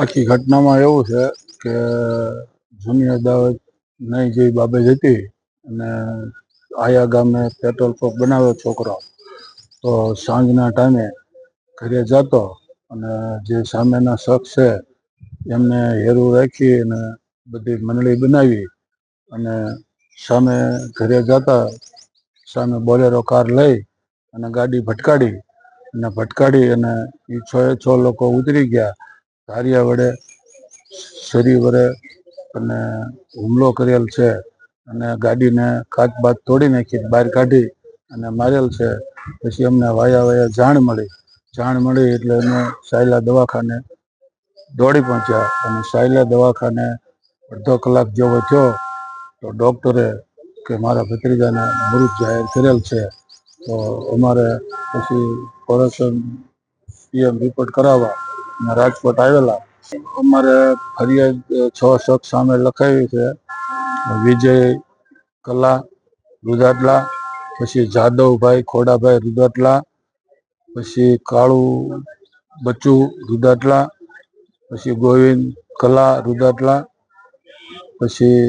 આખી ઘટનામાં એવું છે કે જૂની અદાવત નહીં જેવી બાબત હતી અને આયા ગામે પેટ્રોલ પંપ બનાવ્યો છોકરો. તો સાંજના ટાઈમે ઘરે જતો અને જે સામેના શખ્સ છે એમને હેરું રાખી અને બધી મંડળી બનાવી અને સામે ઘરે જતા સામે બોલેરો કાર લઈ અને ગાડી ભટકાડી અને એ 6 લોકો ઉતરી ગયા. ધારિયા વડે છરી વડે અને હુમલો કરેલ છે અને ગાડીને કાચ બાચ તોડી નાખી બહાર કાઢી અને મારેલ છે. પછી અમને વાયા જાણ મળી એટલે અમે સાયલા દવાખાને દોડી પહોંચ્યા અને સાયલા દવાખાને અડધો કલાક જેવો થયો તો ડૉક્ટરે કે મારા ભત્રીજાને મૃત જાહેર કરેલ છે. તો અમારે પછી કોરેશન પીએમ રિપોર્ટ કરાવવા અને રાજકોટ આવેલા. અમારે ફરિયાદ 6 શખ્સ સામે લખાવી છે. વિજય કલા રૂદાટલા, પછી જાદવભાઈ ખોડાભાઈ રૂદાટલા, પછી કાળુ બચ્ચુ રૂદાટલા, પછી ગોવિંદ કલા રૂદાટલા, પછી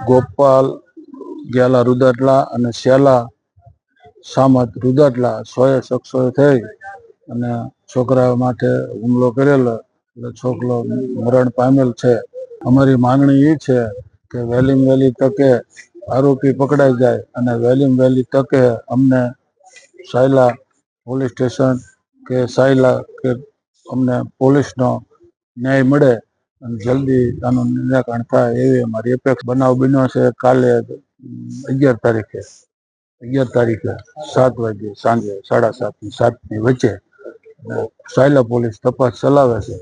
ગોપાલ ગેલા રૂદાટલા અને શેલા સામત રૂદાટલા 100 શખ્સોએ થઈ અને છોકરા માટે હુમલો કરેલો એટલે છોકરો મરણ પામેલ છે. અમારી માંગણી એ છે કે વહેલી તકે આરોપી પકડાઈ જાય અને વહેલી તકે અમને સાયલા પોલીસ સ્ટેશન કે સાયલા કે અમને પોલીસનો ન્યાય મળે અને જલ્દી આનું નિરાકરણ થાય એવી અમારી અપેક્ષા. બનાવ બન્યો છે કાલે 11 તારીખે 7 વાગે સાંજે 7:30 ની 7ની વચ્ચે. સાયલા પોલીસ તપાસ ચલાવે છે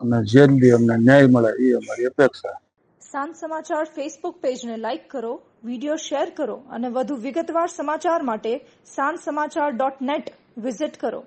અને જલ્દી અમને ન્યાય મળે એ અમારી અપેક્ષા. સાંજ સમાચાર ફેસબુક પેજને લાઇક કરો, વિડીયો શેર કરો અને વધુ વિગતવાર સમાચાર માટે sanssamachar.net વિઝિટ કરો.